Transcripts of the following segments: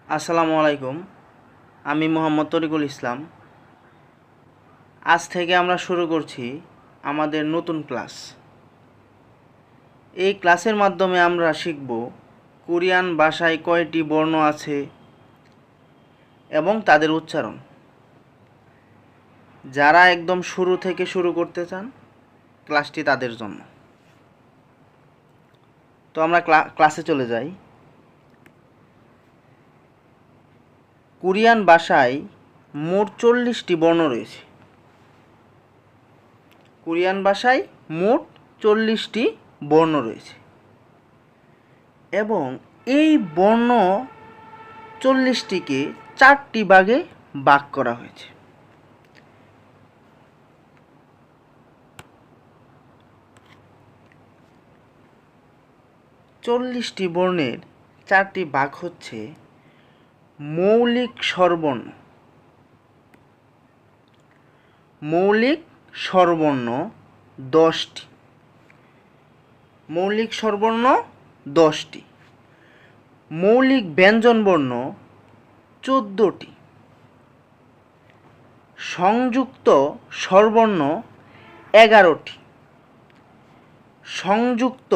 আসসালামু আলাইকুম। আমি মোহাম্মদ তরিকুল ইসলাম। আজ থেকে আমরা শুরু করছি আমাদের নতুন ক্লাস। এই ক্লাসের মাধ্যমে আমরা শিখব কোরিয়ান ভাষায় কয়টি বর্ণ আছে এবং তাদের উচ্চারণ। যারা একদম শুরু থেকে শুরু করতে চান, ক্লাসটি তাদের জন্য। তো আমরা ক্লাসে চলে যাই। কোরিয়ান ভাষায় মোট 40টি বর্ণ রয়েছে। কোরিয়ান ভাষায় মোট 40টি বর্ণ রয়েছে এবং এই বর্ণ 40টিকে 4টি ভাগে ভাগ করা হয়েছে। চল্লিশটি বর্ণের 4টি ভাগ হচ্ছে মৌলিক স্বরবর্ণ। মৌলিক স্বরবর্ণ 10টি। মৌলিক স্বরবর্ণ 10টি। মৌলিক ব্যঞ্জনবর্ণ 14টি। সংযুক্ত স্বরবর্ণ 11টি। সংযুক্ত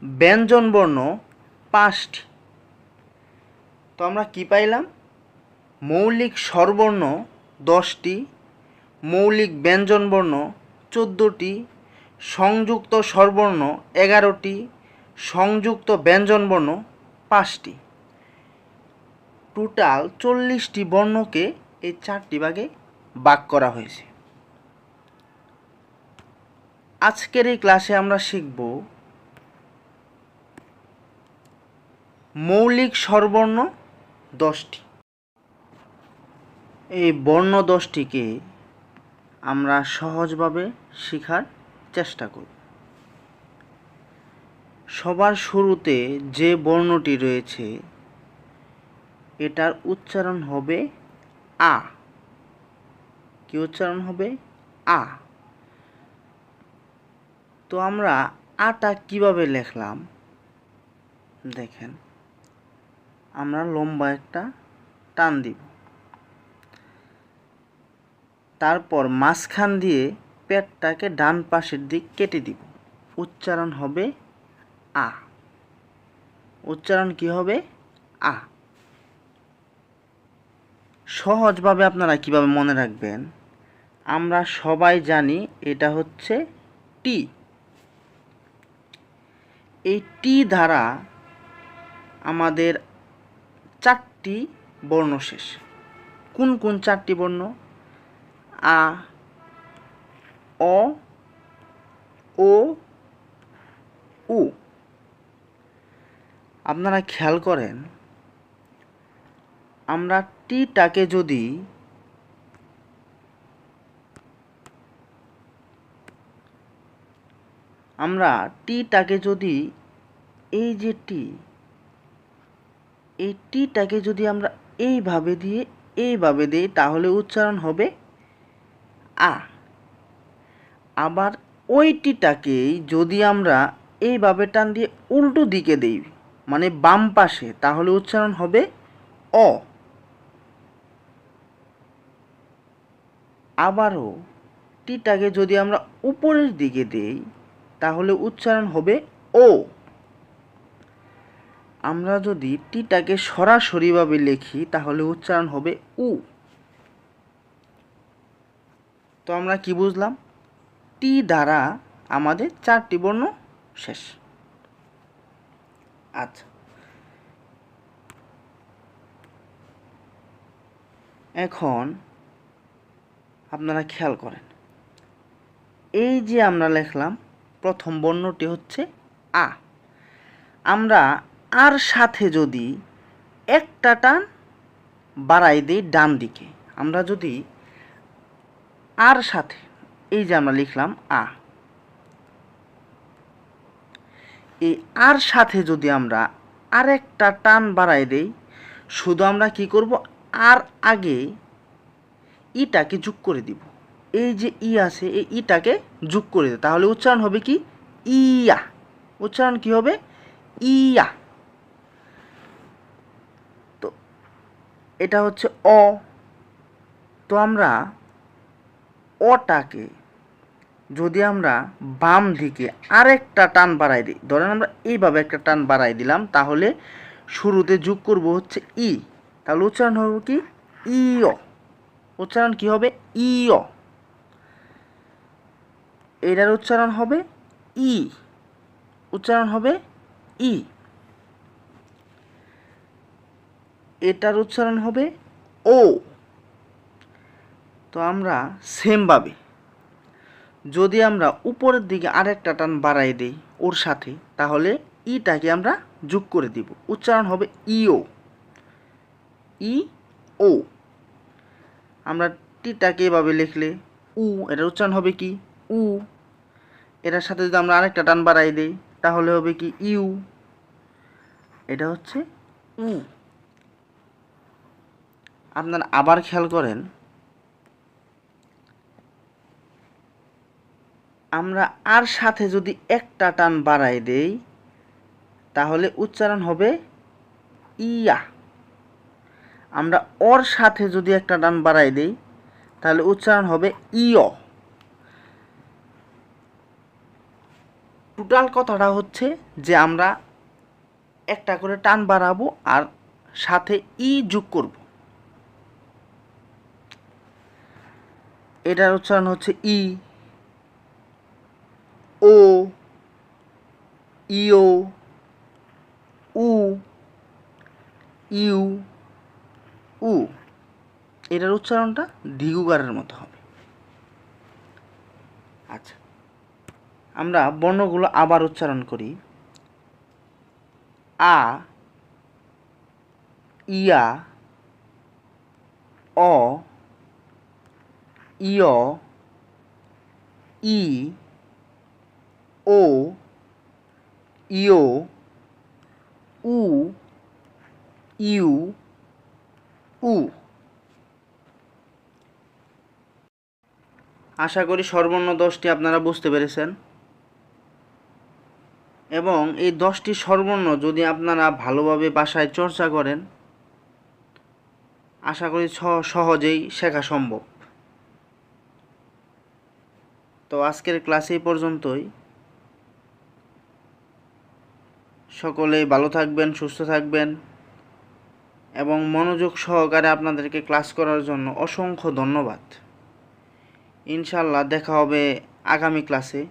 ব্যঞ্জনবর্ণ 5টি। তো আমরা কি পাইলাম? মৌলিক স্বরবর্ণ 10টি, মৌলিক ব্যঞ্জনবর্ণ 14টি, সংযুক্ত স্বরবর্ণ 11টি, সংযুক্ত ব্যঞ্জনবর্ণ 5টি। টোটাল 40টি বর্ণকে এই 4টি ভাগে ভাগ করা হয়েছে। আজকের এই ক্লাসে আমরা শিখব মৌলিক স্বরবর্ণ 10টি। এই বর্ণ 10টিকে আমরা সহজভাবে শেখার চেষ্টা করব। সবার শুরুতে যে বর্ণটি রয়েছে এটার উচ্চারণ হবে আ। কি উচ্চারণ হবে? আ। তো আমরা আটা কিভাবে লিখলাম দেখেন। আমরা লম্বা একটা টান দিব, তারপর মাঝখান দিয়ে পেটটাকে ডান পাশের দিক কেটে দিব। উচ্চারণ হবে আ। উচ্চারণ কি হবে? আ। সহজভাবে আপনারা কিভাবে মনে রাখবেন? আমরা সবাই জানি এটা হচ্ছে টি। এই টি দ্বারা আমাদের 4টি বর্ণ শেষ। কোন কোন 4টি বর্ণ? আ, অ, ও, উ। আপনারা খেয়াল করেন, আমরা টিটাকে যদি এই যে টি, এই টিটাকে যদি আমরা এইভাবে দিই তাহলে উচ্চারণ হবে আ। আবার ওই টিটাকেই যদি আমরা এইভাবে টান দিয়ে উল্টো দিকে দিই, মানে বাম পাশে, তাহলে উচ্চারণ হবে অ। আবারও টিটাকে যদি আমরা উপরের দিকে দেই তাহলে উচ্চারণ হবে ও। আমরা যদি টিটাকে সরাসরিভাবে লিখি তাহলে উচ্চারণ হবে উ। তো আমরা কি বুঝলাম? টি দ্বারা আমাদের 4টি বর্ণ শেষ। আচ্ছা, এখন আপনারা খেয়াল করেন, এই যে আমরা লিখলাম প্রথম বর্ণটি হচ্ছে আ। আমরা আর সাথে যদি একটা টান বাড়াই দিই ডান দিকে, আমরা যদি আর সাথে, এই যে আমরা লিখলাম আ, এই আর সাথে যদি আমরা আরেকটা টান বাড়াই দেই, শুধু আমরা কি করব? আর আগে ইটাকে যোগ করে দিব। এই যে ই আছে, এই ইটাকে যোগ করে দেব, তাহলে উচ্চারণ হবে কি? ইয়া। উচ্চারণ কি হবে? ইয়া। তো এটা হচ্ছে অ। তো আমরা অটাকে যদি আমরা বাম দিকে আরেকটা টান বাড়াই দিই, ধরেন আমরা এইভাবে একটা টান বাড়াই দিলাম, তাহলে শুরুতে যোগ করব হচ্ছে ই, তাহলে উচ্চারণ হবে কি ইয়। উচ্চারণ কি হবে ইয়। এটার উচ্চারণ হবে ই, উচ্চারণ হবে ই। এটার উচ্চারণ হবে ও। তো আমরা সেমভাবে যদি আমরা উপরের দিকে আরেকটা টান বাড়াই দিই ওর সাথে, তাহলে ইটাকে আমরা যোগ করে দিব, উচ্চারণ হবে ইও, ই ও। আমরা টিটাকে এভাবে লিখলে উ, এটার উচ্চারণ হবে কি উ। এটার সাথে যদি আমরা আরেকটা টান বাড়াই দিই তাহলে হবে কি ইউ, এটা হচ্ছে উ। আপনারা আবার খেয়াল করেন, আমরা আর সাথে যদি একটা টান বাড়াই দেই তাহলে উচ্চারণ হবে ইয়া। আমরা ওর সাথে যদি একটা টান বাড়াই দেই তাহলে উচ্চারণ হবে ইয়। টোটাল কথাটা হচ্ছে যে আমরা একটা করে টান বাড়াবো আর সাথে ই যোগ করব। এটার উচ্চারণ হচ্ছে ই, ও, ইও, উ, ইউ, উ। এটার উচ্চারণটা দীর্ঘকারের মতো হবে। আচ্ছা, আমরা বর্ণগুলো আবার উচ্চারণ করি। আ, ইয়া, অ, ইয়, ই, ও, ইও, উ, ইউ, উ। আশা করি সর্বর্ণ 10টি আপনারা বুঝতে পেরেছেন, এবং এই 10টি স্বরবর্ণ যদি আপনারা ভালোভাবে বাসায় চর্চা করেন, আশা করি সহজেই শেখা সম্ভব। তো আজকের ক্লাস এই পর্যন্তই। সকলেই ভালো থাকবেন, সুস্থ থাকবেন, এবং মনোযোগ সহকারে আপনাদেরকে ক্লাস করার জন্য অসংখ্য ধন্যবাদ। ইনশাআল্লাহ দেখা হবে আগামী ক্লাসে।